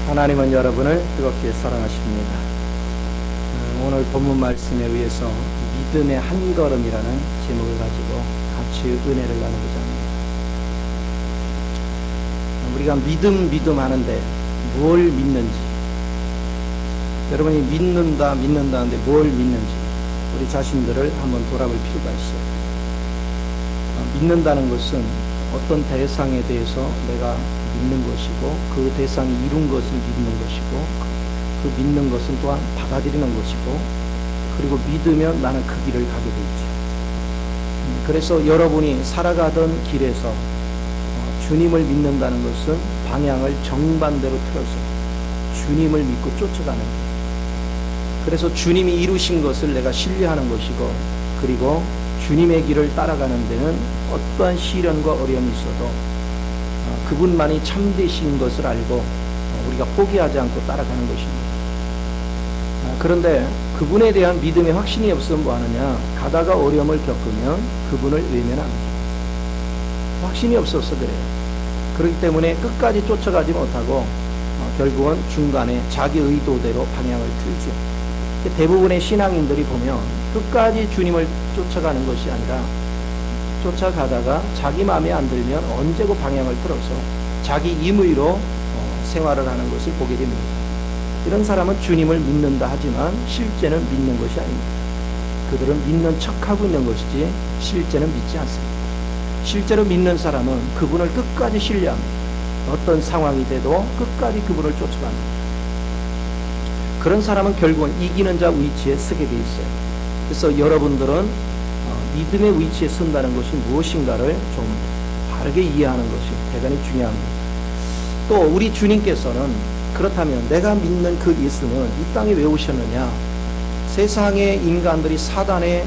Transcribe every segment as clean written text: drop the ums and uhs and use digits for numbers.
하나님은 여러분을 뜨겁게 사랑하십니다. 오늘 본문 말씀에 의해서 믿음의 한 걸음이라는 제목을 가지고 같이 은혜를 나누고자 합니다. 우리가 믿음 하는데 뭘 믿는지, 여러분이 믿는다는데 뭘 믿는지 우리 자신들을 한번 돌아볼 필요가 있어요. 믿는다는 것은 어떤 대상에 대해서 내가 믿는 것이고, 그 대상이 이룬 것을 믿는 것이고, 그 믿는 것은 또한 받아들이는 것이고, 그리고 믿으면 나는 그 길을 가게 되죠. 그래서 여러분이 살아가던 길에서 주님을 믿는다는 것은 방향을 정반대로 틀어서 주님을 믿고 쫓아가는 거예요. 그래서 주님이 이루신 것을 내가 신뢰하는 것이고, 그리고 주님의 길을 따라가는 데는 어떠한 시련과 어려움이 있어도 그분만이 참되신 것을 알고 우리가 포기하지 않고 따라가는 것입니다. 그런데 그분에 대한 믿음의 확신이 없으면 뭐하느냐? 가다가 어려움을 겪으면 그분을 외면합니다. 확신이 없어서 그래요. 그렇기 때문에 끝까지 쫓아가지 못하고 결국은 중간에 자기 의도대로 방향을 틀죠. 대부분의 신앙인들이 보면 끝까지 주님을 쫓아가는 것이 아니라 쫓아가다가 자기 마음에 안 들면 언제고 방향을 틀어서 자기 임의로 생활을 하는 것을 보게 됩니다. 이런 사람은 주님을 믿는다 하지만 실제는 믿는 것이 아닙니다. 그들은 믿는 척하고 있는 것이지 실제는 믿지 않습니다. 실제로 믿는 사람은 그분을 끝까지 신뢰합니다. 어떤 상황이 돼도 끝까지 그분을 쫓아갑니다. 그런 사람은 결국은 이기는 자 위치에 서게 돼 있어요. 그래서 여러분들은 믿음의 위치에 선다는 것이 무엇인가를 좀 바르게 이해하는 것이 대단히 중요합니다. 또 우리 주님께서는 그렇다면 내가 믿는 그 예수는 이 땅에 왜 오셨느냐? 세상의 인간들이 사단의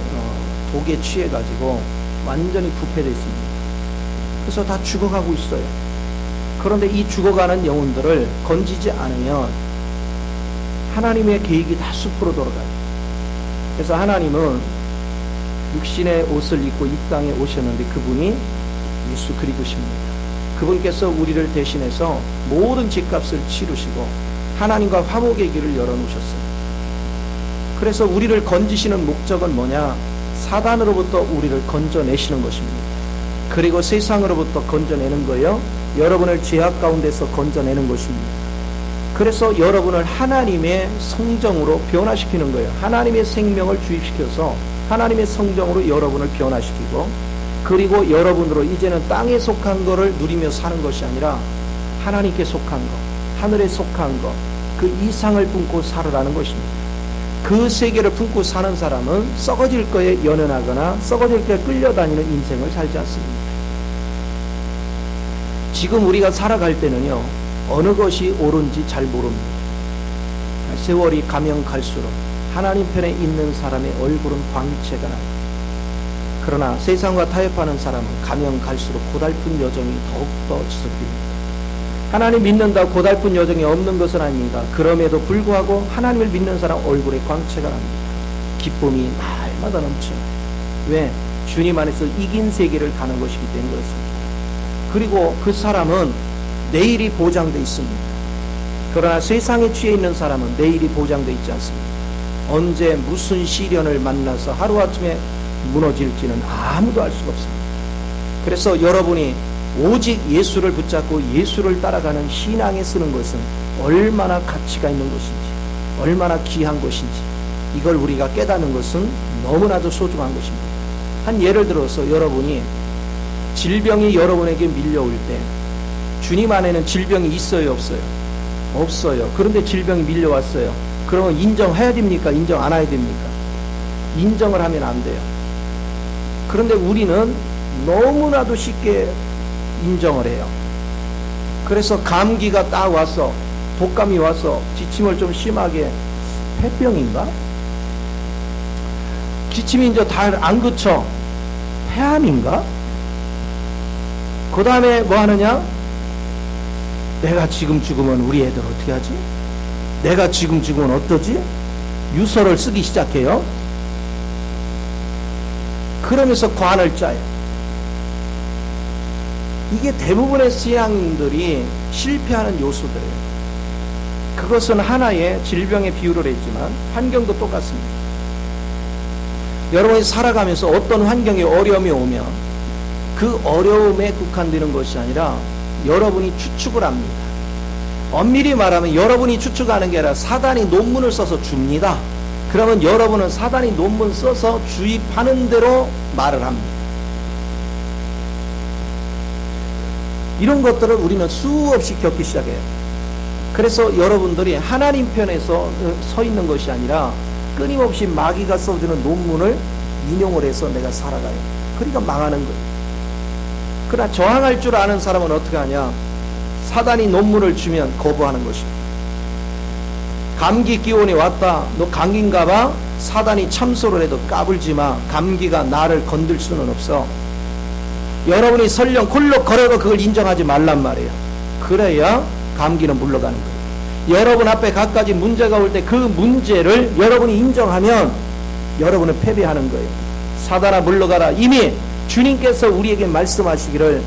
독에 취해가지고 완전히 부패되어 있습니다. 그래서 다 죽어가고 있어요. 그런데 이 죽어가는 영혼들을 건지지 않으면 하나님의 계획이 다 숲으로 돌아가요. 그래서 하나님은 육신의 옷을 입고 이 땅에 오셨는데 그분이 예수 그리스도십니다. 그분께서 우리를 대신해서 모든 죗값을 치르시고 하나님과 화목의 길을 열어놓으셨어요. 그래서 우리를 건지시는 목적은 뭐냐? 사단으로부터 우리를 건져내시는 것입니다. 그리고 세상으로부터 건져내는 거예요. 여러분을 죄악 가운데서 건져내는 것입니다. 그래서 여러분을 하나님의 성정으로 변화시키는 거예요. 하나님의 생명을 주입시켜서 하나님의 성정으로 여러분을 변화시키고, 그리고 여러분으로 이제는 땅에 속한 거를 누리며 사는 것이 아니라 하나님께 속한 것, 하늘에 속한 것, 그 이상을 품고 살으라는 것입니다. 그 세계를 품고 사는 사람은 썩어질 거에 연연하거나 썩어질 거에 끌려다니는 인생을 살지 않습니다. 지금 우리가 살아갈 때는요, 어느 것이 옳은지 잘 모릅니다. 세월이 가면 갈수록 하나님 편에 있는 사람의 얼굴은 광채가 납니다. 그러나 세상과 타협하는 사람은 가면 갈수록 고달픈 여정이 더욱더 지속됩니다. 하나님 믿는다고 고달픈 여정이 없는 것은 아닙니다. 그럼에도 불구하고 하나님을 믿는 사람 얼굴에 광채가 납니다. 기쁨이 날마다 넘쳐요. 왜? 주님 안에서 이긴 세계를 가는 것이기 때문에 그렇습니다. 그리고 그 사람은 내일이 보장되어 있습니다. 그러나 세상에 취해 있는 사람은 내일이 보장되어 있지 않습니다. 언제 무슨 시련을 만나서 하루아침에 무너질지는 아무도 알 수가 없습니다. 그래서 여러분이 오직 예수를 붙잡고 예수를 따라가는 신앙에 쓰는 것은 얼마나 가치가 있는 것인지, 얼마나 귀한 것인지, 이걸 우리가 깨닫는 것은 너무나도 소중한 것입니다. 한 예를 들어서 여러분이 질병이 여러분에게 밀려올 때 주님 안에는 질병이 있어요, 없어요? 없어요. 그런데 질병이 밀려왔어요. 그러면 인정해야 됩니까? 인정 안 해야 됩니까? 인정을 하면 안 돼요. 그런데 우리는 너무나도 쉽게 인정을 해요. 그래서 감기가 딱 와서, 독감이 와서 기침을 좀 심하게, 폐병인가? 기침이 이제 다 안 그쳐. 폐암인가? 그 다음에 뭐 하느냐? 내가 지금 죽으면 우리 애들 어떻게 하지? 내가 지금 죽으면 어떠지? 유서를 쓰기 시작해요. 그러면서 관을 짜요. 이게 대부분의 신앙인들이 실패하는 요소들이에요. 그것은 하나의 질병의 비유를 했지만 환경도 똑같습니다. 여러분이 살아가면서 어떤 환경에 어려움이 오면 그 어려움에 국한되는 것이 아니라 여러분이 추측을 합니다. 엄밀히 말하면 여러분이 추측하는 게 아니라 사단이 논문을 써서 줍니다. 그러면 여러분은 사단이 논문 써서 주입하는 대로 말을 합니다. 이런 것들을 우리는 수없이 겪기 시작해요. 그래서 여러분들이 하나님 편에서 서 있는 것이 아니라 끊임없이 마귀가 써주는 논문을 인용을 해서 내가 살아가요. 그러니까 망하는 거예요. 그러나 저항할 줄 아는 사람은 어떻게 하냐? 사단이 논문을 주면 거부하는 것입니다. 감기 기온이 왔다. 너 감기인가 봐? 사단이 참소를 해도 까불지 마. 감기가 나를 건들 수는 없어. 여러분이 설령 콜록 걸어도 그걸 인정하지 말란 말이에요. 그래야 감기는 물러가는 거예요. 여러분 앞에 갖가지 문제가 올 때 그 문제를 여러분이 인정하면 여러분은 패배하는 거예요. 사단아 물러가라. 이미 주님께서 우리에게 말씀하시기를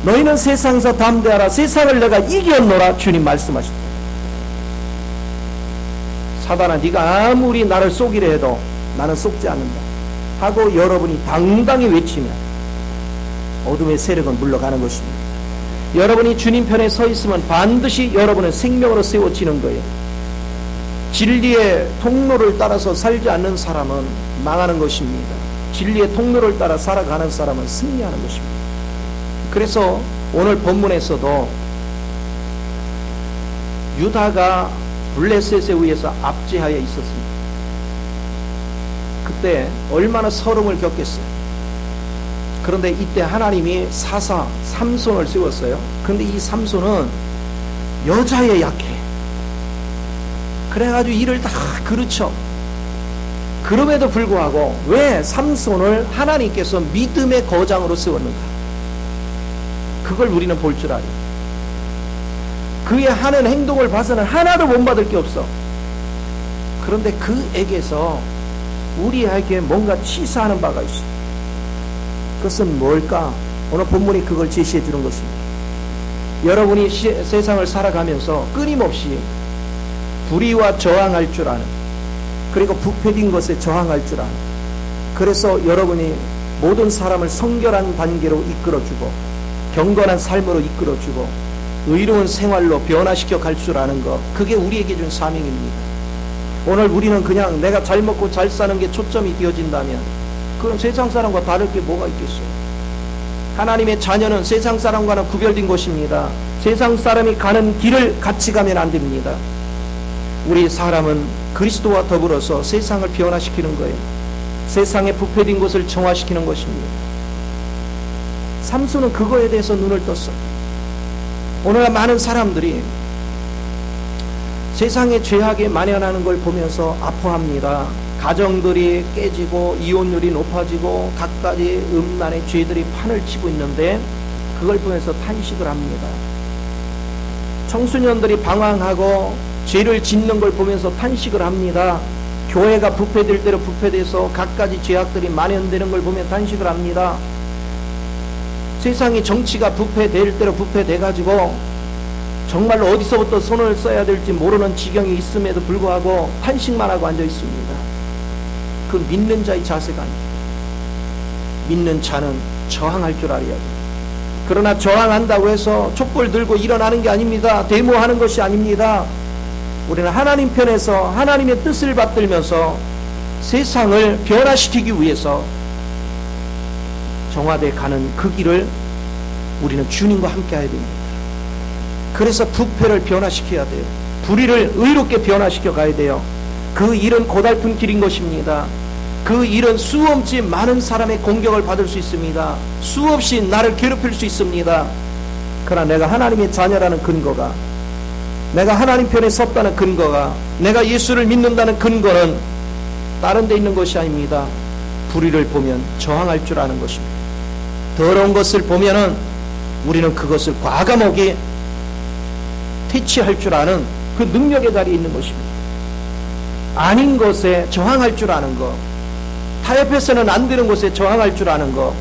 너희는 세상에서 담대하라. 세상을 내가 이겼노라. 주님 말씀하십니다. 사단아 네가 아무리 나를 속이려 해도 나는 속지 않는다 하고 여러분이 당당히 외치면 어둠의 세력은 물러가는 것입니다. 여러분이 주님 편에 서 있으면 반드시 여러분은 생명으로 세워지는 거예요. 진리의 통로를 따라서 살지 않는 사람은 망하는 것입니다. 진리의 통로를 따라 살아가는 사람은 승리하는 것입니다. 그래서 오늘 본문에서도 유다가 블레셋에 의해서 압제하여 있었습니다. 그때 얼마나 서름을 겪겠어요. 그런데 이때 하나님이 사사 삼손을 세웠어요. 그런데 이 삼손은 여자에 약해. 그래가지고 일을 다 그르쳐. 그럼에도 불구하고 왜 삼손을 하나님께서 믿음의 거장으로 세웠는가? 그걸 우리는 볼 줄 알아요. 그의 하는 행동을 봐서는 하나도 본받을 게 없어. 그런데 그에게서 우리에게 뭔가 치사하는 바가 있어. 그것은 뭘까? 오늘 본문이 그걸 제시해 주는 것입니다. 여러분이 세상을 살아가면서 끊임없이 불의와 저항할 줄 아는, 그리고 부패된 것에 저항할 줄 아는, 그래서 여러분이 모든 사람을 성결한 단계로 이끌어주고 경건한 삶으로 이끌어주고 의로운 생활로 변화시켜 갈 줄 아는 것, 그게 우리에게 준 사명입니다. 오늘 우리는 그냥 내가 잘 먹고 잘 사는 게 초점이 되어진다면 그럼 세상 사람과 다를 게 뭐가 있겠어요? 하나님의 자녀는 세상 사람과는 구별된 것입니다. 세상 사람이 가는 길을 같이 가면 안 됩니다. 우리 사람은 그리스도와 더불어서 세상을 변화시키는 거예요. 세상의 부패된 것을 정화시키는 것입니다. 삼손은 그거에 대해서 눈을 떴어요. 오늘날 많은 사람들이 세상의 죄악에 만연하는 걸 보면서 아파합니다. 가정들이 깨지고 이혼율이 높아지고 갖가지 음란의 죄들이 판을 치고 있는데 그걸 보면서 탄식을 합니다. 청소년들이 방황하고 죄를 짓는 걸 보면서 탄식을 합니다. 교회가 부패될 대로 부패돼서 갖가지 죄악들이 만연되는 걸 보면 탄식을 합니다. 세상이 정치가 부패될 대로 부패돼가지고 정말로 어디서부터 손을 써야 될지 모르는 지경이 있음에도 불구하고 탄식만 하고 앉아 있습니다. 그 믿는 자의 자세가 아닙니다. 믿는 자는 저항할 줄 알아야 돼요. 그러나 저항한다고 해서 촛불 들고 일어나는 게 아닙니다. 데모하는 것이 아닙니다. 우리는 하나님 편에서 하나님의 뜻을 받들면서 세상을 변화시키기 위해서 정화되어 가는 그 길을 우리는 주님과 함께 해야 됩니다. 그래서 부패를 변화시켜야 돼요. 불의를 의롭게 변화시켜 가야 돼요. 그 일은 고달픈 길인 것입니다. 그 일은 수없이 많은 사람의 공격을 받을 수 있습니다. 수없이 나를 괴롭힐 수 있습니다. 그러나 내가 하나님의 자녀라는 근거가, 내가 하나님 편에 섰다는 근거가, 내가 예수를 믿는다는 근거는 다른 데 있는 것이 아닙니다. 불의를 보면 저항할 줄 아는 것입니다. 더러운 것을 보면은 우리는 그것을 과감하게 퇴치할 줄 아는 그 능력의 자리에 있는 것입니다. 아닌 것에 저항할 줄 아는 것, 타협해서는 안 되는 것에 저항할 줄 아는 것,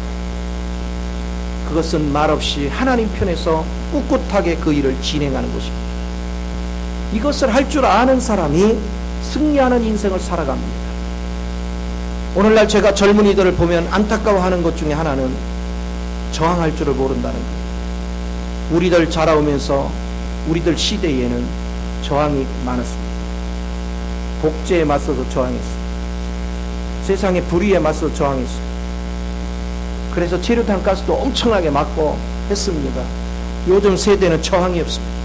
그것은 말없이 하나님 편에서 꿋꿋하게 그 일을 진행하는 것입니다. 이것을 할 줄 아는 사람이 승리하는 인생을 살아갑니다. 오늘날 제가 젊은이들을 보면 안타까워하는 것 중에 하나는 저항할 줄을 모른다는 거예요. 우리들 자라오면서 우리들 시대에는 저항이 많았습니다. 복제에 맞서서 저항했어요. 세상의 불의에 맞서서 저항했어요. 그래서 체류탄 가스도 엄청나게 맞고 했습니다. 요즘 세대는 저항이 없습니다.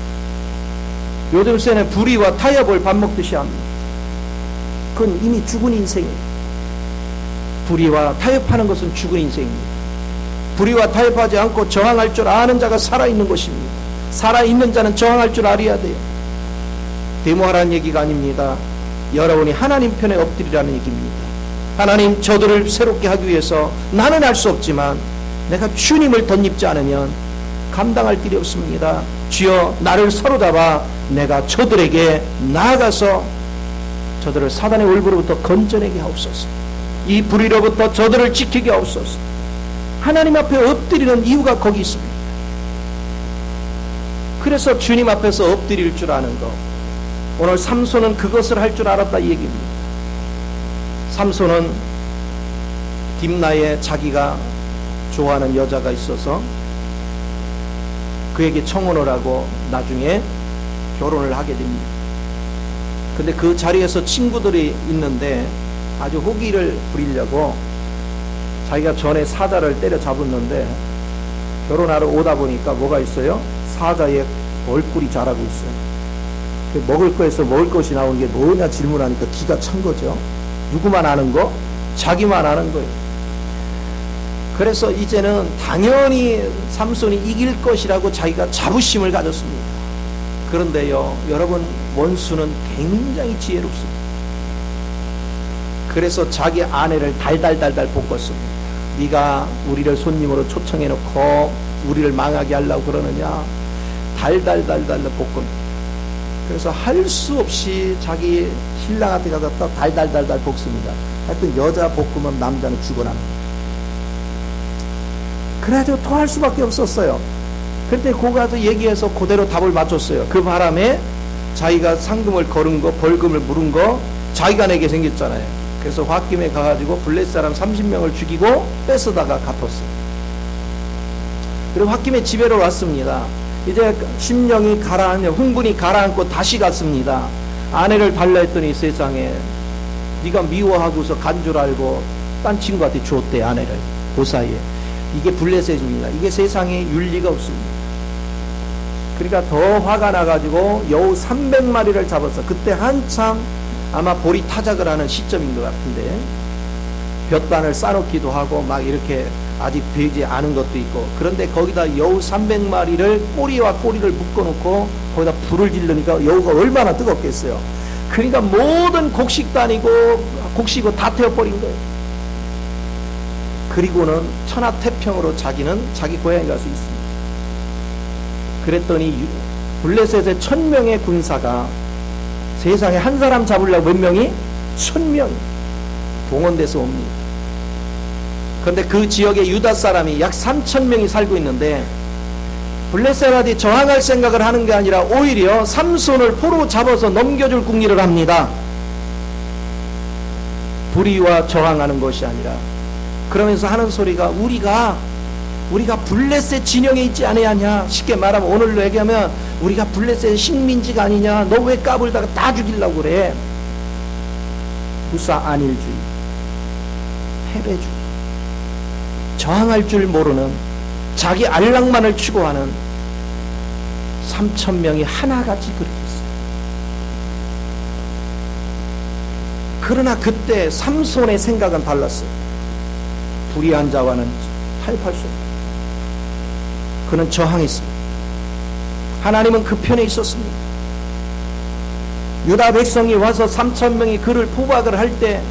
요즘 세대는 불의와 타협을 밥 먹듯이 합니다. 그건 이미 죽은 인생이에요. 불의와 타협하는 것은 죽은 인생입니다. 불의와 타협하지 않고 저항할 줄 아는 자가 살아있는 것입니다. 살아있는 자는 저항할 줄 알아야 돼요. 데모하라는 얘기가 아닙니다. 여러분이 하나님 편에 엎드리라는 얘기입니다. 하나님, 저들을 새롭게 하기 위해서 나는 할 수 없지만 내가 주님을 덧입지 않으면 감당할 길이 없습니다. 주여, 나를 사로잡아 내가 저들에게 나아가서 저들을 사단의 올부로부터 건져내게 하옵소서. 이 불의로부터 저들을 지키게 하옵소서. 하나님 앞에 엎드리는 이유가 거기 있습니다. 그래서 주님 앞에서 엎드릴 줄 아는 것. 오늘 삼손은 그것을 할 줄 알았다 이 얘기입니다. 삼손은 딥나에 자기가 좋아하는 여자가 있어서 그에게 청혼을 하고 나중에 결혼을 하게 됩니다. 근데 그 자리에서 친구들이 있는데 아주 호기를 부리려고 자기가 전에 사자를 때려잡았는데 결혼하러 오다 보니까 뭐가 있어요? 사자의 얼굴이 자라고 있어요. 먹을 거에서 먹을 것이 나오는 게 뭐냐 질문하니까 기가 찬 거죠. 누구만 아는 거? 자기만 아는 거예요. 그래서 이제는 당연히 삼손이 이길 것이라고 자기가 자부심을 가졌습니다. 그런데요, 여러분, 원수는 굉장히 지혜롭습니다. 그래서 자기 아내를 달달달달 볶았습니다. 네가 우리를 손님으로 초청해놓고 우리를 망하게 하려고 그러느냐? 달달달달 볶음. 그래서 할 수 없이 자기 신랑한테 가서 또 달달달달 볶습니다. 하여튼 여자 볶으면 남자는 죽어납니다. 그래가지고 토할 수밖에 없었어요. 그때 고 가서 얘기해서 그대로 답을 맞췄어요. 그 바람에 자기가 상금을 걸은 거, 벌금을 물은 거 자기가 내게 생겼잖아요. 그래서 홧김에 가가지고 블레셋 사람 30명을 죽이고 뺏어다가 갚았어요. 그리고 홧김에 집에로 왔습니다. 이제 심령이 가라앉아, 흥분이 가라앉고 다시 갔습니다. 아내를 달라 했더니 세상에 네가 미워하고서 간 줄 알고 딴 친구한테 줬대, 아내를. 그 사이에. 이게 블레셋입니다. 이게 세상에 윤리가 없습니다. 그러니까 더 화가 나가지고 여우 300마리를 잡았어. 그때 한참 아마 볼이 타작을 하는 시점인 것 같은데 볕단을 싸놓기도 하고 막 이렇게 아직 되지 않은 것도 있고, 그런데 거기다 여우 300마리를 꼬리와 꼬리를 묶어놓고 거기다 불을 지르니까 여우가 얼마나 뜨겁겠어요. 그러니까 모든 곡식단이고 곡식이고 다 태워버린 거예요. 그리고는 천하태평으로 자기는 자기 고향에 가서 있습니다. 그랬더니 블레셋의 1000명의 군사가 세상에 한 사람 잡으려고 몇 명이? 1000명 동원돼서 옵니다. 그런데 그 지역에 유다 사람이 약 3000명이 살고 있는데 블레셋한테 저항할 생각을 하는 게 아니라 오히려 삼손을 포로 잡아서 넘겨줄 궁리를 합니다. 불의와 저항하는 것이 아니라. 그러면서 하는 소리가 우리가 블레셋 진영에 있지 아니하냐. 쉽게 말하면 오늘로 얘기하면 우리가 블레셋 식민지가 아니냐. 너 왜 까불다가 다 죽이려고 그래. 무사 안일주의, 패배주의, 저항할 줄 모르는 자기 안락만을 추구하는 3000명이 하나같이 그렇게 했어요. 그러나 그때 삼손의 생각은 달랐어요. 불의한 자와는 타협할 수 없다. 그는 저항했습니다. 하나님은 그 편에 있었습니다. 유다 백성이 와서 3000명이 그를 포박을 할 때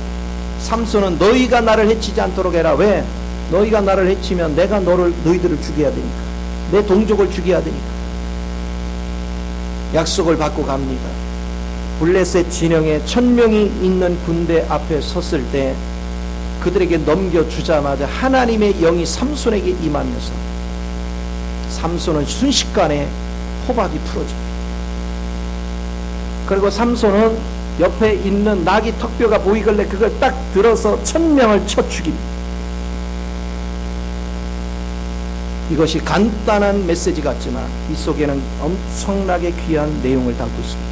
삼손은 너희가 나를 해치지 않도록 해라. 왜? 너희가 나를 해치면 내가 너희들을 죽여야 되니까. 내 동족을 죽여야 되니까. 약속을 받고 갑니다. 블레셋 진영에 1000명이 있는 군대 앞에 섰을 때 그들에게 넘겨주자마자 하나님의 영이 삼손에게 임하면서 삼손은 순식간에 호박이 풀어집니다. 그리고 삼손은 옆에 있는 나귀 턱뼈가 보이길래 그걸 딱 들어서 1000명을 쳐 죽입니다. 이것이 간단한 메시지 같지만 이 속에는 엄청나게 귀한 내용을 담고 있습니다.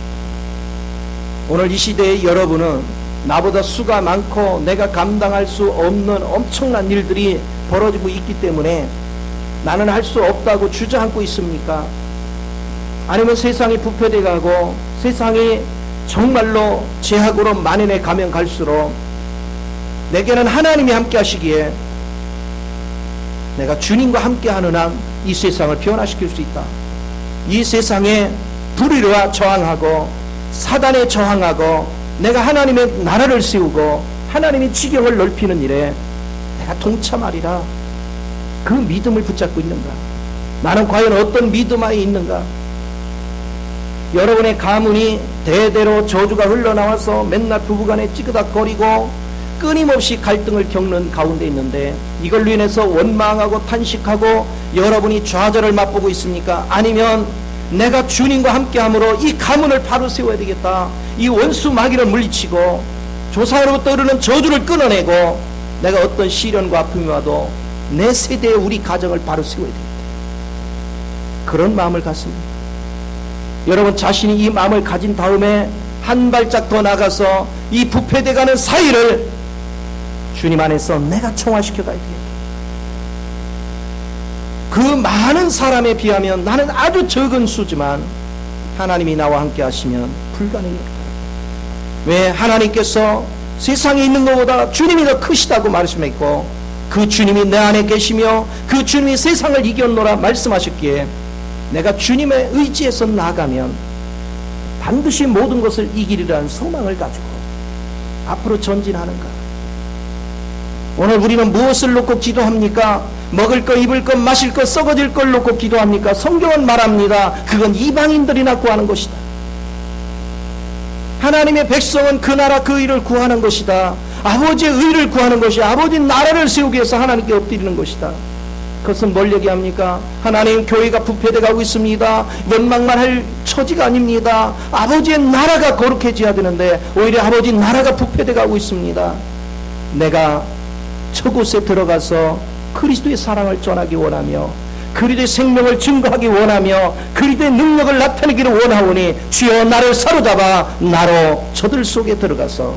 오늘 이 시대의 여러분은 나보다 수가 많고 내가 감당할 수 없는 엄청난 일들이 벌어지고 있기 때문에 나는 할 수 없다고 주저앉고 있습니까? 아니면 세상이 부패돼 가고 세상이 정말로 죄악으로 만연해 가면 갈수록 내게는 하나님이 함께 하시기에 내가 주님과 함께하는 한 이 세상을 변화시킬 수 있다. 이 세상에 불의와 저항하고 사단에 저항하고 내가 하나님의 나라를 세우고 하나님의 지경을 넓히는 일에 내가 동참하리라. 그 믿음을 붙잡고 있는가? 나는 과연 어떤 믿음 안에 있는가? 여러분의 가문이 대대로 저주가 흘러나와서 맨날 부부간에 찌그닥거리고 끊임없이 갈등을 겪는 가운데 있는데 이걸로 인해서 원망하고 탄식하고 여러분이 좌절을 맛보고 있습니까? 아니면 내가 주님과 함께함으로 이 가문을 바로 세워야 되겠다. 이 원수 마귀를 물리치고 조상으로부터 흐르는 저주를 끊어내고 내가 어떤 시련과 아픔이 와도 내 세대의 우리 가정을 바로 세워야 되겠다. 그런 마음을 갖습니다. 여러분 자신이 이 마음을 가진 다음에 한 발짝 더 나가서 이 부패돼가는 사회를 주님 안에서 내가 청화시켜 가야 되겠다. 그 많은 사람에 비하면 나는 아주 적은 수지만 하나님이 나와 함께 하시면 불가능합니다. 왜? 하나님께서 세상에 있는 것보다 주님이 더 크시다고 말씀했고 그 주님이 내 안에 계시며 그 주님이 세상을 이겼노라 말씀하셨기에 내가 주님의 의지에서 나가면 반드시 모든 것을 이기리라는 소망을 가지고 앞으로 전진하는가? 오늘 우리는 무엇을 놓고 기도합니까? 먹을 것, 입을 것, 마실 것, 썩어질 걸 놓고 기도합니까? 성경은 말합니다. 그건 이방인들이나 구하는 것이다. 하나님의 백성은 그 나라 그 의를 구하는 것이다. 아버지의 의를 구하는 것이 아버지 나라를 세우기 위해서 하나님께 엎드리는 것이다. 그것은 뭘 얘기합니까? 하나님 교회가 부패돼 가고 있습니다. 원망만 할 처지가 아닙니다. 아버지의 나라가 거룩해져야 되는데 오히려 아버지 나라가 부패돼 가고 있습니다. 내가 저곳에 들어가서 그리스도의 사랑을 전하기 원하며 그리스도의 생명을 증거하기 원하며 그리스도의 능력을 나타내기를 원하오니 주여 나를 사로잡아 나로 저들 속에 들어가서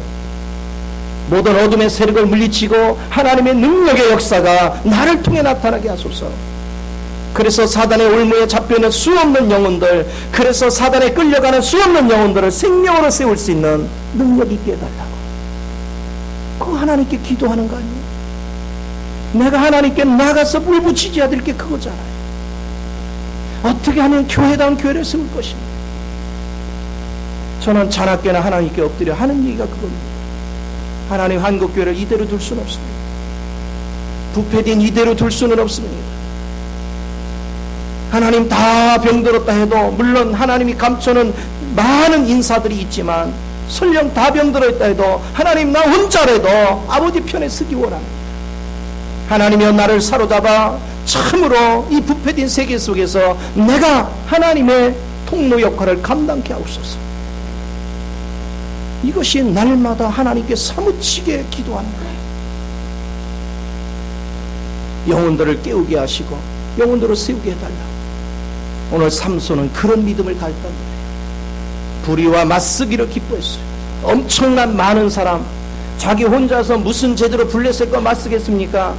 모든 어둠의 세력을 물리치고 하나님의 능력의 역사가 나를 통해 나타나게 하소서. 그래서 사단의 올무에 잡혀있는 수없는 영혼들, 그래서 사단에 끌려가는 수없는 영혼들을 생명으로 세울 수 있는 능력 있게 해달라고. 그거 하나님께 기도하는 거 아니에요? 내가 하나님께 나가서 물 붙이지 않을 게 그거잖아요. 어떻게 하면 교회다운 교회를 세울 것입니까? 저는 자나깨나 하나님께 엎드려 하는 얘기가 그겁니다. 하나님 한국교회를 이대로 둘 수는 없습니다. 부패된 이대로 둘 수는 없습니다. 하나님 다 병들었다 해도 물론 하나님이 감춰는 많은 인사들이 있지만 설령 다 병들었다 해도 하나님 나 혼자라도 아버지 편에 서기 원합니다. 하나님이여 나를 사로잡아 참으로 이 부패된 세계 속에서 내가 하나님의 통로 역할을 감당케 하옵소서. 이것이 날마다 하나님께 사무치게 기도하는 거예요. 영혼들을 깨우게 하시고 영혼들을 세우게 해달라. 오늘 삼손은 그런 믿음을 가졌단 말이에요. 불의와 맞서기를 기뻐했어요. 엄청난 많은 사람, 자기 혼자서 무슨 제대로 블레셋과 맞서겠습니까?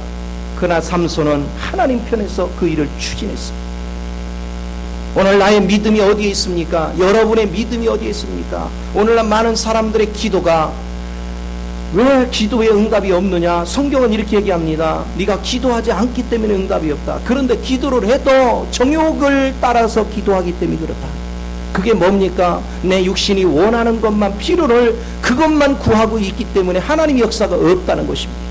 그러나 삼손은 하나님 편에서 그 일을 추진했습니다. 오늘 나의 믿음이 어디에 있습니까? 여러분의 믿음이 어디에 있습니까? 오늘날 많은 사람들의 기도가 왜 기도에 응답이 없느냐? 성경은 이렇게 얘기합니다. 네가 기도하지 않기 때문에 응답이 없다. 그런데 기도를 해도 정욕을 따라서 기도하기 때문에 그렇다. 그게 뭡니까? 내 육신이 원하는 것만, 필요를 그것만 구하고 있기 때문에 하나님의 역사가 없다는 것입니다.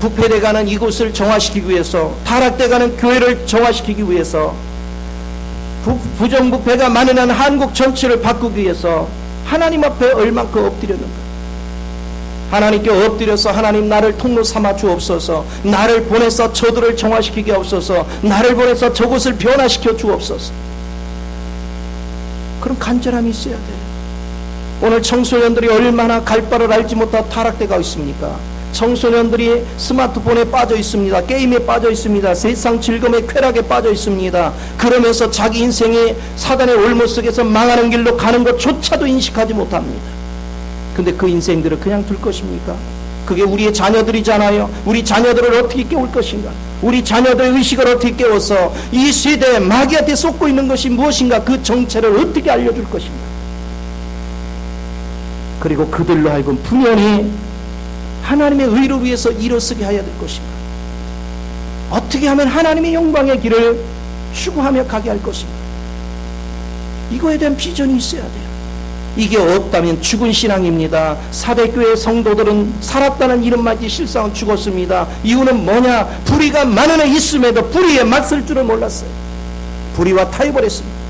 부패돼가는 이곳을 정화시키기 위해서, 타락돼가는 교회를 정화시키기 위해서, 부정부패가 만연한 한국 전체를 바꾸기 위해서 하나님 앞에 얼만큼 엎드렸는가? 하나님께 엎드려서 하나님 나를 통로 삼아 주옵소서. 나를 보내서 저들을 정화시키게 하옵소서. 나를 보내서 저곳을 변화시켜 주옵소서. 그런 간절함이 있어야 돼요. 오늘 청소년들이 얼마나 갈 바를 알지 못하고 타락되고 있습니까? 청소년들이 스마트폰에 빠져 있습니다. 게임에 빠져 있습니다. 세상 즐거움의 쾌락에 빠져 있습니다. 그러면서 자기 인생이 사단의 올무 속에서 망하는 길로 가는 것조차도 인식하지 못합니다. 근데 그 인생들을 그냥 둘 것입니까? 그게 우리의 자녀들이잖아요. 우리 자녀들을 어떻게 깨울 것인가? 우리 자녀들의 의식을 어떻게 깨워서 이 세대에 마귀한테 쏟고 있는 것이 무엇인가? 그 정체를 어떻게 알려줄 것인가? 그리고 그들로 하여금 분연히 하나님의 의를 위해서 일어서게 해야 될 것인가? 어떻게 하면 하나님의 영광의 길을 추구하며 가게 할 것인가? 이거에 대한 비전이 있어야 돼요. 이게 없다면 죽은 신앙입니다. 사대교회 성도들은 살았다는 이름만이 실상은 죽었습니다. 이유는 뭐냐? 불의가 만연해 있음에도 불의에 맞설 줄을 몰랐어요. 불의와 타협을 했습니다.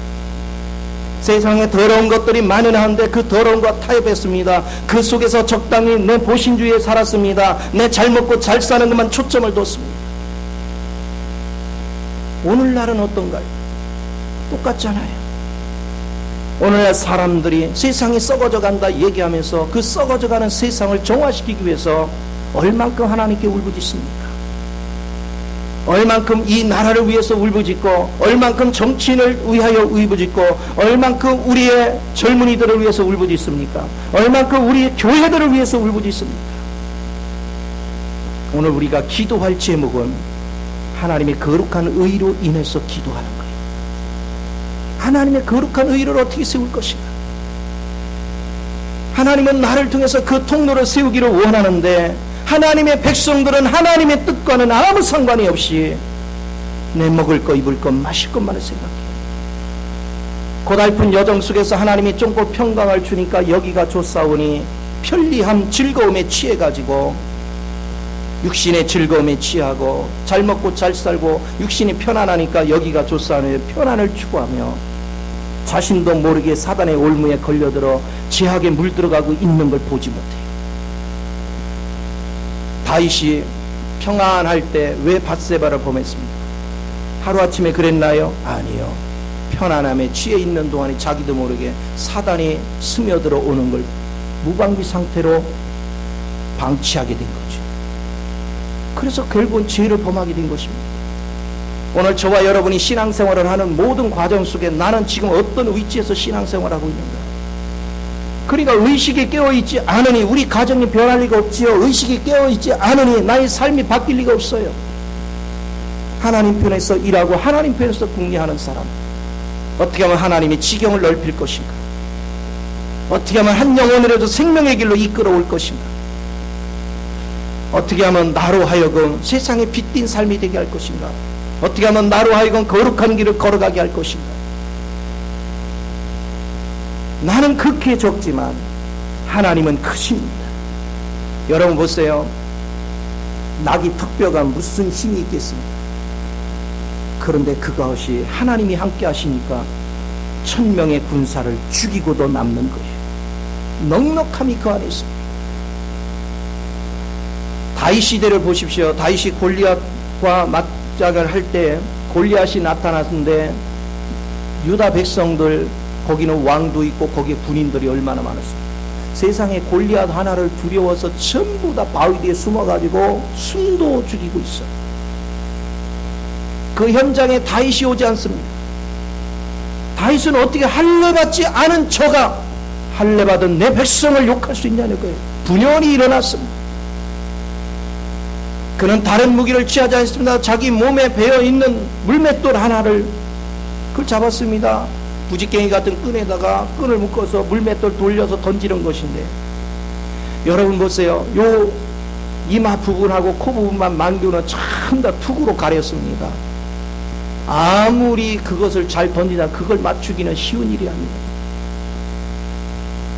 세상에 더러운 것들이 만연하는데 그 더러움과 타협했습니다. 그 속에서 적당히 내 보신주의에 살았습니다. 내 잘 먹고 잘 사는 것만 초점을 뒀습니다. 오늘날은 어떤가요? 똑같잖아요. 오늘날 사람들이 세상이 썩어져 간다 얘기하면서 그 썩어져가는 세상을 정화시키기 위해서 얼만큼 하나님께 울부짖습니까? 얼만큼 이 나라를 위해서 울부짖고, 얼만큼 정치인을 위하여 울부짖고, 얼만큼 우리의 젊은이들을 위해서 울부짖습니까? 얼만큼 우리의 교회들을 위해서 울부짖습니까? 오늘 우리가 기도할 제목은 하나님의 거룩한 의로 인해서 기도하는 거예요. 하나님의 거룩한 의를 어떻게 세울 것인가? 하나님은 나를 통해서 그 통로를 세우기를 원하는데, 하나님의 백성들은 하나님의 뜻과는 아무 상관이 없이 내 먹을 거, 입을 것, 마실 것만을 생각해요. 고달픈 여정 속에서 하나님이 쫑고 평강을 주니까 여기가 좋사오니 편리함, 즐거움에 취해가지고 육신의 즐거움에 취하고, 잘 먹고 잘 살고 육신이 편안하니까 여기가 좋사오니 편안을 추구하며 자신도 모르게 사단의 올무에 걸려들어 죄악에 물들어가고 있는 걸 보지 못해요. 다윗이 평안할 때 왜 밧세바를 범했습니까? 하루아침에 그랬나요? 아니요. 편안함에 취해 있는 동안에 자기도 모르게 사단이 스며들어 오는 걸 무방비 상태로 방치하게 된 거죠. 그래서 결국은 죄를 범하게 된 것입니다. 오늘 저와 여러분이 신앙생활을 하는 모든 과정 속에 나는 지금 어떤 위치에서 신앙생활을 하고 있는가? 그러니까 의식이 깨어있지 않으니 우리 가정이 변할 리가 없지요. 의식이 깨어있지 않으니 나의 삶이 바뀔 리가 없어요. 하나님 편에서 일하고 하나님 편에서 궁리하는 사람, 어떻게 하면 하나님의 지경을 넓힐 것인가? 어떻게 하면 한 영혼이라도 생명의 길로 이끌어 올 것인가? 어떻게 하면 나로 하여금 세상에 빛띤 삶이 되게 할 것인가? 어떻게 하면 나로 하여금 거룩한 길을 걸어가게 할 것인가? 나는 극히 적지만 하나님은 크십니다. 여러분 보세요. 낙이 턱뼈가 무슨 힘이 있겠습니까? 그런데 그것이 하나님이 함께 하시니까 1000명의 군사를 죽이고도 남는 거예요. 넉넉함이 그 안에 있습니다. 다윗 시대를 보십시오. 다윗이 골리앗과 맞작을 할 때 골리앗이 나타났는데 유다 백성들, 거기는 왕도 있고 거기에 군인들이 얼마나 많았습니까? 세상에 골리앗 하나를 두려워서 전부 다 바위 뒤에 숨어가지고 숨도 죽이고 있어요. 그 현장에 다윗이 오지 않습니다. 다윗은 어떻게 할례받지 않은 저가 할례받은 내 백성을 욕할 수 있냐는 거예요. 분연히 일어났습니다. 그는 다른 무기를 취하지 않습니다. 자기 몸에 배어있는 물맷돌 하나를 그걸 잡았습니다. 부지깽이 같은 끈에다가 끈을 묶어서 물맷돌 돌려서 던지는 것인데, 여러분 보세요. 요 이마 부분하고 코 부분만 만교는 전부 다 툭으로 가렸습니다. 아무리 그것을 잘 던지나 그걸 맞추기는 쉬운 일이 아닙니다.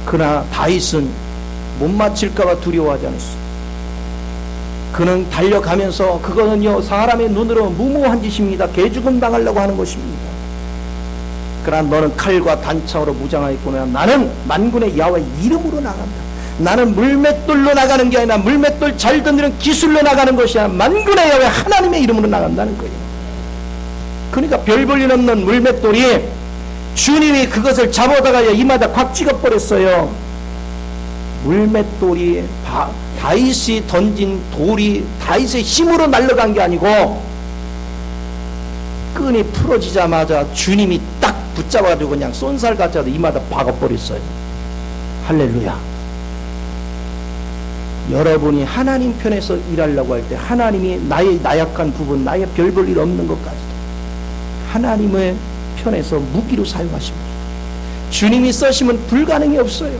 그러나 다윗은 못 맞힐까봐 두려워하지 않았어요. 그는 달려가면서 그거는요 사람의 눈으로 무모한 짓입니다. 개죽음 당하려고 하는 것입니다. 그러나 너는 칼과 단창으로 무장하였구나. 나는 만군의 야훼 이름으로 나간다. 나는 물맷돌로 나가는 게 아니라 물맷돌 잘 던지는 기술로 나가는 것이 아니라 만군의 야훼 하나님의 이름으로 나간다는 거예요. 그러니까 별 볼 일 없는 물맷돌이 주님이 그것을 잡아다가 이마다 콱 찍어버렸어요. 물맷돌이 다윗이 던진 돌이 다윗의 힘으로 날아간 게 아니고 끈이 풀어지자마자 주님이 딱 붙잡아가지고 그냥 쏜살같이 이마다 박아버렸어요. 할렐루야. 여러분이 하나님 편에서 일하려고 할 때 하나님이 나의 나약한 부분, 나의 별 볼 일 없는 것까지 하나님의 편에서 무기로 사용하십니다. 주님이 쓰시면 불가능이 없어요.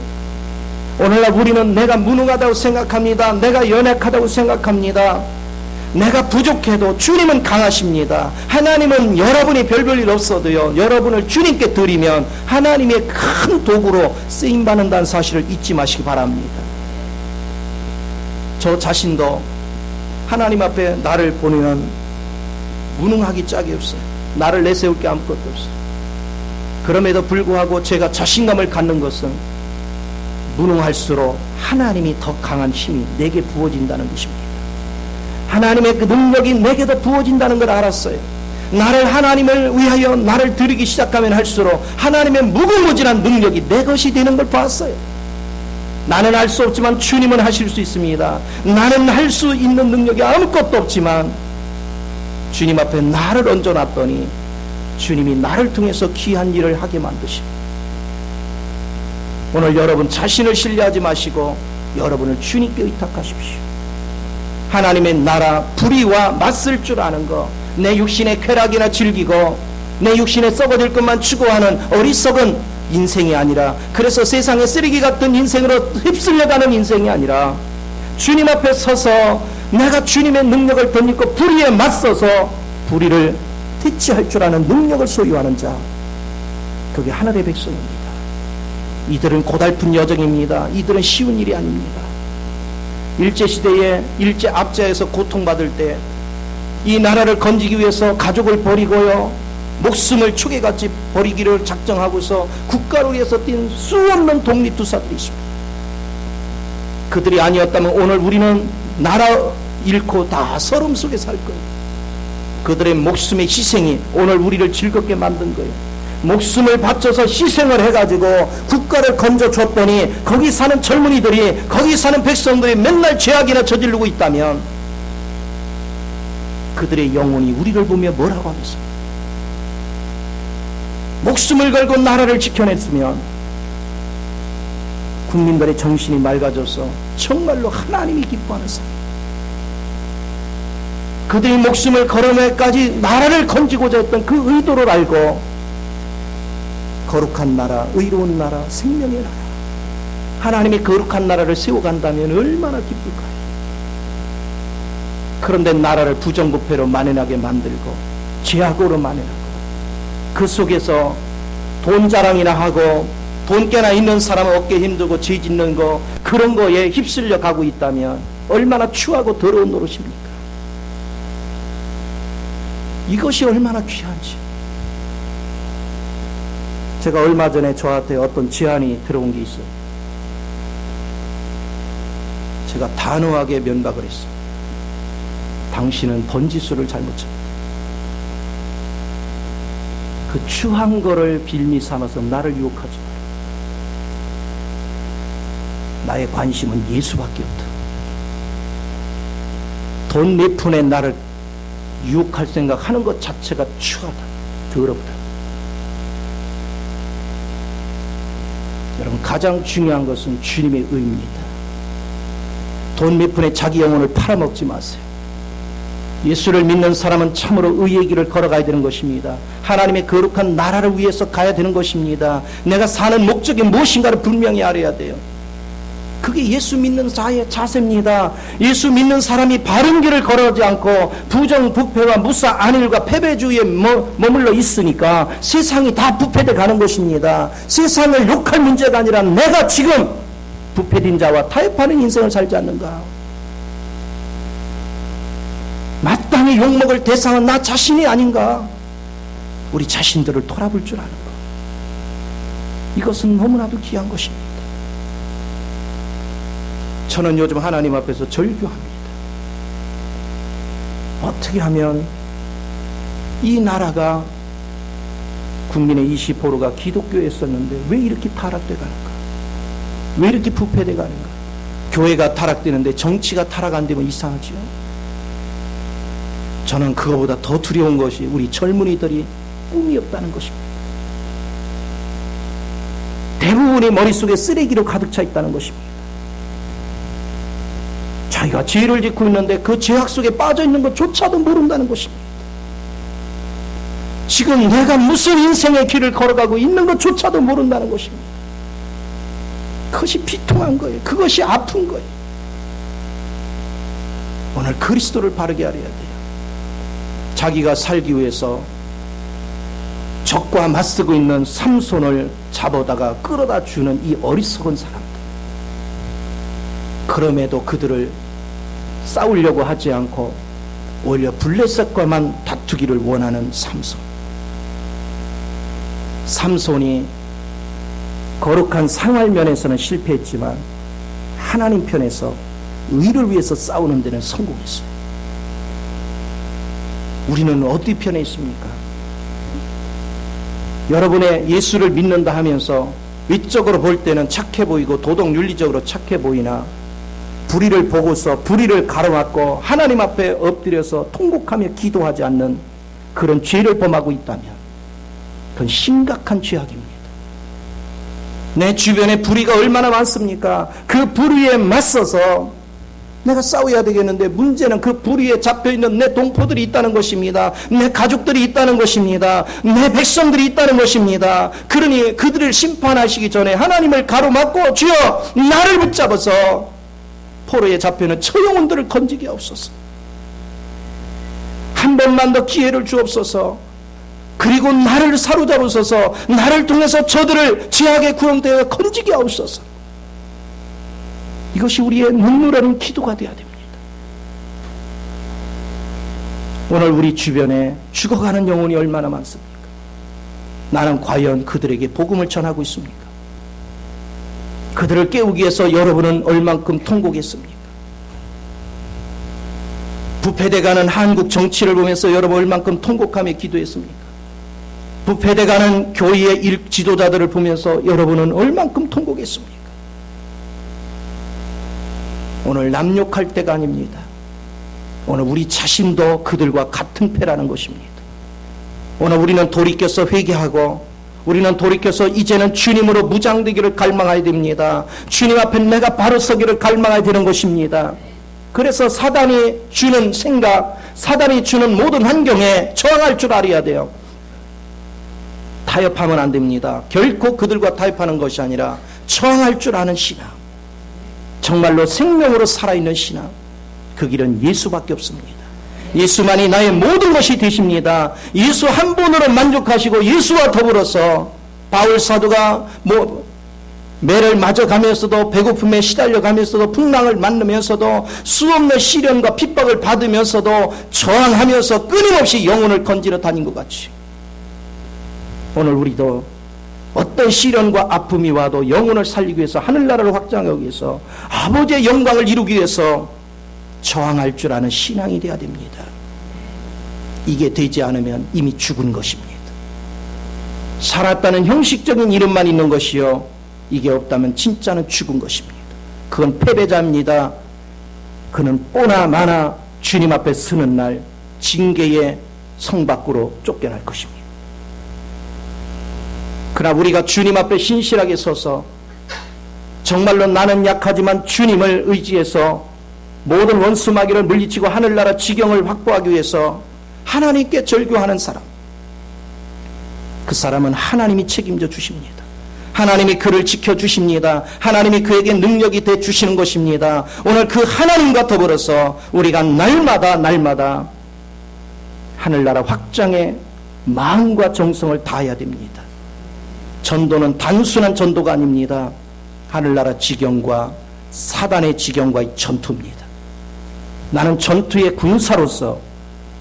오늘날 우리는 내가 무능하다고 생각합니다. 내가 연약하다고 생각합니다. 내가 부족해도 주님은 강하십니다. 하나님은 여러분이 별 볼 일 없어도요, 여러분을 주님께 드리면 하나님의 큰 도구로 쓰임받는다는 사실을 잊지 마시기 바랍니다. 저 자신도 하나님 앞에 나를 보면 무능하기 짝이 없어요. 나를 내세울 게 아무것도 없어요. 그럼에도 불구하고 제가 자신감을 갖는 것은 무능할수록 하나님이 더 강한 힘이 내게 부어진다는 것입니다. 하나님의 그 능력이 내게 더 부어진다는 걸 알았어요. 나를 하나님을 위하여 나를 드리기 시작하면 할수록 하나님의 무궁무진한 능력이 내 것이 되는 걸 봤어요. 나는 할 수 없지만 주님은 하실 수 있습니다. 나는 할 수 있는 능력이 아무것도 없지만 주님 앞에 나를 얹어놨더니 주님이 나를 통해서 귀한 일을 하게 만드십니다. 오늘 여러분 자신을 신뢰하지 마시고 여러분을 주님께 의탁하십시오. 하나님의 나라 불의와 맞설 줄 아는 것, 내 육신의 쾌락이나 즐기고 내 육신에 썩어질 것만 추구하는 어리석은 인생이 아니라, 그래서 세상의 쓰레기 같은 인생으로 휩쓸려가는 인생이 아니라 주님 앞에 서서 내가 주님의 능력을 덧입고 불의에 맞서서 불의를 퇴치할 줄 아는 능력을 소유하는 자, 그게 하늘의 백성입니다. 이들은 고달픈 여정입니다. 이들은 쉬운 일이 아닙니다. 일제시대에 일제 압제에서 고통받을 때 이 나라를 건지기 위해서 가족을 버리고요, 목숨을 초계같이 버리기를 작정하고서 국가를 위해서 뛴 수없는 독립투사들이 있습니다. 그들이 아니었다면 오늘 우리는 나라 잃고 다 서름 속에 살 거예요. 그들의 목숨의 희생이 오늘 우리를 즐겁게 만든 거예요. 목숨을 바쳐서 희생을 해가지고 국가를 건져줬더니 거기 사는 젊은이들이, 거기 사는 백성들이 맨날 죄악이나 저지르고 있다면 그들의 영혼이 우리를 보며 뭐라고 하겠습니까? 목숨을 걸고 나라를 지켜냈으면 국민들의 정신이 맑아져서 정말로 하나님이 기뻐하는 삶, 그들이 목숨을 걸어내까지 나라를 건지고자 했던 그 의도를 알고 거룩한 나라, 의로운 나라, 생명의 나라, 하나님의 거룩한 나라를 세워간다면 얼마나 기쁠까요? 그런데 나라를 부정부패로 만연하게 만들고 죄악으로 만연하고 그 속에서 돈 자랑이나 하고 돈 깨나 있는 사람은 어깨 힘들고 죄 짓는 거, 그런 거에 휩쓸려 가고 있다면 얼마나 추하고 더러운 노릇입니까? 이것이 얼마나 귀한지. 제가 얼마 전에 저한테 어떤 제안이 들어온 게 있어요. 제가 단호하게 면박을 했어요. 당신은 번지수를 잘못 쳤다. 그 추한 거를 빌미 삼아서 나를 유혹하지 마라. 나의 관심은 예수밖에 없다. 돈 내 푼에 나를 유혹할 생각하는 것 자체가 추하다, 더럽다. 여러분, 가장 중요한 것은 주님의 의입니다. 돈 몇 푼에 자기 영혼을 팔아먹지 마세요. 예수를 믿는 사람은 참으로 의의 길을 걸어가야 되는 것입니다. 하나님의 거룩한 나라를 위해서 가야 되는 것입니다. 내가 사는 목적이 무엇인가를 분명히 알아야 돼요. 그게 예수 믿는 자의 자세입니다. 예수 믿는 사람이 바른 길을 걸어가지 않고 부정부패와 무사 안일과 패배주의에 머물러 있으니까 세상이 다 부패돼 가는 것입니다. 세상을 욕할 문제가 아니라 내가 지금 부패된 자와 타협하는 인생을 살지 않는가. 마땅히 욕먹을 대상은 나 자신이 아닌가. 우리 자신들을 돌아볼 줄 아는 것, 이것은 너무나도 귀한 것입니다. 저는 요즘 하나님 앞에서 절규합니다. 어떻게 하면 이 나라가 국민의 20%가 기독교였었는데 왜 이렇게 타락돼 가는가? 왜 이렇게 부패돼 가는가? 교회가 타락되는데 정치가 타락 안 되면 이상하지요? 저는 그거보다 더 두려운 것이 우리 젊은이들이 꿈이 없다는 것입니다. 대부분이 머릿속에 쓰레기로 가득 차 있다는 것입니다. 자기가 죄를 짓고 있는데 그 죄악 속에 빠져 있는 것조차도 모른다는 것입니다. 지금 내가 무슨 인생의 길을 걸어가고 있는 것조차도 모른다는 것입니다. 그것이 비통한 거예요. 그것이 아픈 거예요. 오늘 그리스도를 바르게 알아야 돼요. 자기가 살기 위해서 적과 맞서고 있는 삼손을 잡아다가 끌어다 주는 이 어리석은 사람들. 그럼에도 그들을 싸우려고 하지 않고 오히려 블레셋과만 다투기를 원하는 삼손. 삼손이 거룩한 생활 면에서는 실패했지만 하나님 편에서 의를 위해서 싸우는 데는 성공했어요. 우리는 어디 편에 있습니까? 여러분의 예수를 믿는다 하면서 위적으로 볼 때는 착해 보이고 도덕윤리적으로 착해 보이나 불의를 보고서 불의를 가로막고 하나님 앞에 엎드려서 통곡하며 기도하지 않는 그런 죄를 범하고 있다면 그건 심각한 죄악입니다. 내 주변에 불의가 얼마나 많습니까? 그 불의에 맞서서 내가 싸워야 되겠는데 문제는 그 불의에 잡혀있는 내 동포들이 있다는 것입니다. 내 가족들이 있다는 것입니다. 내 백성들이 있다는 것입니다. 그러니 그들을 심판하시기 전에 하나님을 가로막고 주여 나를 붙잡아서 포로에 잡혀있는 처영혼들을 건지게 하옵소서. 한 번만 더 기회를 주옵소서. 그리고 나를 사로잡으소서. 나를 통해서 저들을 죄악의 구렁대에 건지게 하옵소서. 이것이 우리의 눈물 어린 기도가 되어야 됩니다. 오늘 우리 주변에 죽어가는 영혼이 얼마나 많습니까? 나는 과연 그들에게 복음을 전하고 있습니까? 그들을 깨우기 위해서 여러분은 얼만큼 통곡했습니까? 부패돼가는 한국 정치를 보면서 여러분 얼만큼 통곡하며 기도했습니까? 부패돼가는 교회의 지도자들을 보면서 여러분은 얼만큼 통곡했습니까? 오늘 남욕할 때가 아닙니다. 오늘 우리 자신도 그들과 같은 패라는 것입니다. 오늘 우리는 돌이켜서 회개하고 우리는 돌이켜서 이제는 주님으로 무장되기를 갈망해야 됩니다. 주님 앞에 내가 바로 서기를 갈망해야 되는 것입니다. 그래서 사단이 주는 생각, 사단이 주는 모든 환경에 저항할 줄 알아야 돼요. 타협하면 안 됩니다. 결코 그들과 타협하는 것이 아니라 저항할 줄 아는 신앙, 정말로 생명으로 살아있는 신앙, 그 길은 예수밖에 없습니다. 예수만이 나의 모든 것이 되십니다. 예수 한 분으로 만족하시고 예수와 더불어서 바울 사도가 매를 맞아가면서도 배고픔에 시달려가면서도 풍랑을 만나면서도 수없는 시련과 핍박을 받으면서도 저항하면서 끊임없이 영혼을 건지러 다닌 것 같이 오늘 우리도 어떤 시련과 아픔이 와도 영혼을 살리기 위해서 하늘나라를 확장하기 위해서 아버지의 영광을 이루기 위해서 저항할 줄 아는 신앙이 되어야 됩니다. 이게 되지 않으면 이미 죽은 것입니다. 살았다는 형식적인 이름만 있는 것이요, 이게 없다면 진짜는 죽은 것입니다. 그건 패배자입니다. 그는 뽀나 마나 주님 앞에 서는 날 징계의 성 밖으로 쫓겨날 것입니다. 그러나 우리가 주님 앞에 신실하게 서서 정말로 나는 약하지만 주님을 의지해서 모든 원수마귀를 물리치고 하늘나라 지경을 확보하기 위해서 하나님께 절규하는 사람, 그 사람은 하나님이 책임져 주십니다. 하나님이 그를 지켜주십니다. 하나님이 그에게 능력이 돼 주시는 것입니다. 오늘 그 하나님과 더불어서 우리가 날마다 하늘나라 확장에 마음과 정성을 다해야 됩니다. 전도는 단순한 전도가 아닙니다. 하늘나라 지경과 사단의 지경과의 전투입니다. 나는 전투의 군사로서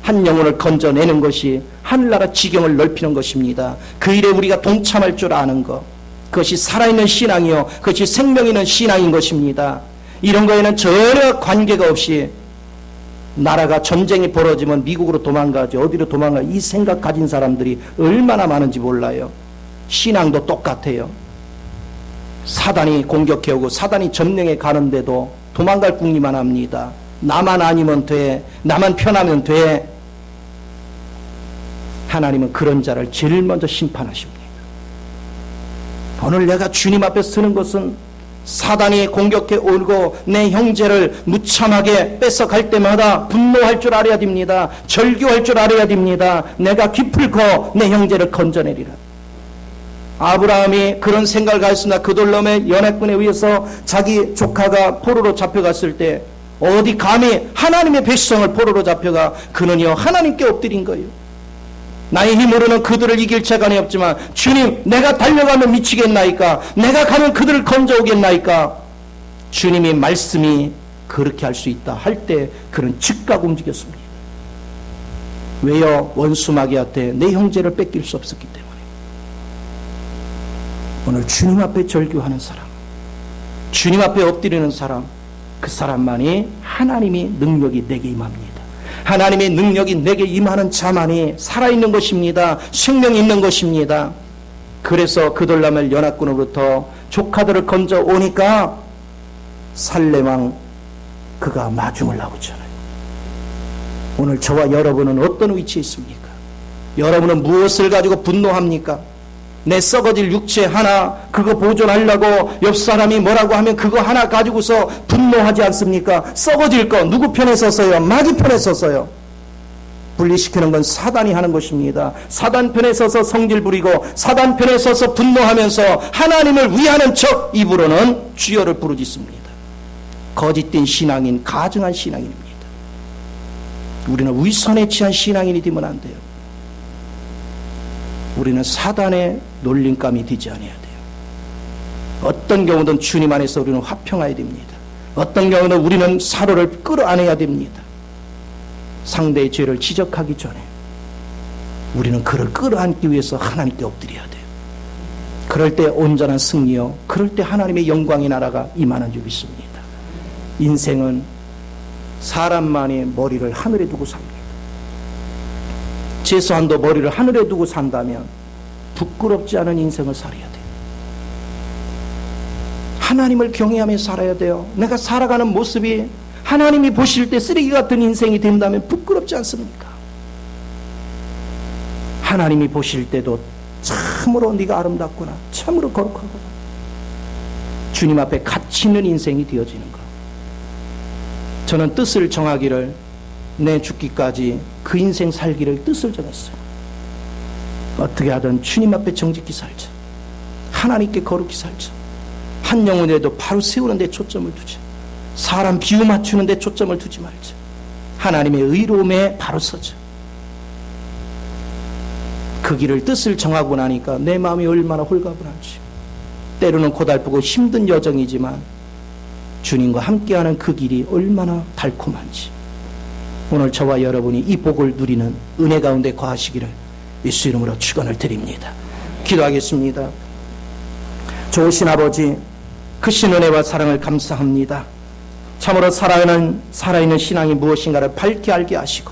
한 영혼을 건져내는 것이 하늘나라 지경을 넓히는 것입니다. 그 일에 우리가 동참할 줄 아는 것, 그것이 살아있는 신앙이요, 그것이 생명 있는 신앙인 것입니다. 이런 거에는 전혀 관계가 없이 나라가 전쟁이 벌어지면 미국으로 도망가지 어디로 도망가 이 생각 가진 사람들이 얼마나 많은지 몰라요. 신앙도 똑같아요. 사단이 공격해오고 사단이 점령해 가는데도 도망갈 궁리만 합니다. 나만 아니면 돼. 나만 편하면 돼. 하나님은 그런 자를 제일 먼저 심판하십니다. 오늘 내가 주님 앞에 서는 것은 사단이 공격해 오고 내 형제를 무참하게 뺏어갈 때마다 분노할 줄 알아야 됩니다. 절규할 줄 알아야 됩니다. 내가 기필코 내 형제를 건져내리라. 아브라함이 그런 생각을 가졌습니다. 그돌롬의 연합군에 의해서 자기 조카가 포로로 잡혀갔을 때 어디 감히 하나님의 백성을 포로로 잡혀가 그는요 하나님께 엎드린 거예요. 나의 힘으로는 그들을 이길 재간이 없지만 주님 내가 달려가면 미치겠나이까? 내가 가면 그들을 건져오겠나이까? 주님의 말씀이 그렇게 할 수 있다 할 때 그는 즉각 움직였습니다. 왜요? 원수 마귀한테 내 형제를 뺏길 수 없었기 때문에. 오늘 주님 앞에 절규하는 사람, 주님 앞에 엎드리는 사람, 그 사람만이 하나님의 능력이 내게 임합니다. 하나님의 능력이 내게 임하는 자만이 살아있는 것입니다. 생명이 있는 것입니다. 그래서 그돌람을 연합군으로부터 조카들을 건져 오니까 살레왕 그가 마중을 나오잖아요. 오늘 저와 여러분은 어떤 위치에 있습니까? 여러분은 무엇을 가지고 분노합니까? 내 썩어질 육체 하나 그거 보존하려고 옆 사람이 뭐라고 하면 그거 하나 가지고서 분노하지 않습니까? 썩어질 거 누구 편에 서서요? 마귀 편에 서서요. 분리시키는 건 사단이 하는 것입니다. 사단 편에 서서 성질 부리고 사단 편에 서서 분노하면서 하나님을 위하는 척 입으로는 주여를 부르짖습니다. 거짓된 신앙인, 가증한 신앙인입니다. 우리는 위선에 취한 신앙인이 되면 안 돼요. 우리는 사단의 놀림감이 되지 않아야 돼요. 어떤 경우든 주님 안에서 우리는 화평해야 됩니다. 어떤 경우는 우리는 서로를 끌어안아야 됩니다. 상대의 죄를 지적하기 전에 우리는 그를 끌어안기 위해서 하나님께 엎드려야 돼요. 그럴 때 온전한 승리요, 그럴 때 하나님의 영광의 나라가 임하는 줄 믿습니다. 인생은 사람만이 머리를 하늘에 두고 삽니다. 최소한도 머리를 하늘에 두고 산다면 부끄럽지 않은 인생을 살아야 돼요. 하나님을 경외하며 살아야 돼요. 내가 살아가는 모습이 하나님이 보실 때 쓰레기 같은 인생이 된다면 부끄럽지 않습니까? 하나님이 보실 때도 참으로 네가 아름답구나, 참으로 거룩하구나, 주님 앞에 가치 있는 인생이 되어지는 것. 저는 뜻을 정하기를, 내 죽기까지 그 인생 살기를 뜻을 정했어요. 어떻게 하든 주님 앞에 정직히 살자, 하나님께 거룩히 살자, 한 영혼에도 바로 세우는 데 초점을 두자, 사람 비유 맞추는 데 초점을 두지 말자, 하나님의 의로움에 바로 서자. 그 길을 뜻을 정하고 나니까 내 마음이 얼마나 홀가분한지, 때로는 고달프고 힘든 여정이지만 주님과 함께하는 그 길이 얼마나 달콤한지, 오늘 저와 여러분이 이 복을 누리는 은혜 가운데 거하시기를 예수 이름으로 축원을 드립니다. 기도하겠습니다. 좋으신 아버지, 크신 은혜와 사랑을 감사합니다. 참으로 살아있는 신앙이 무엇인가를 밝게 알게 하시고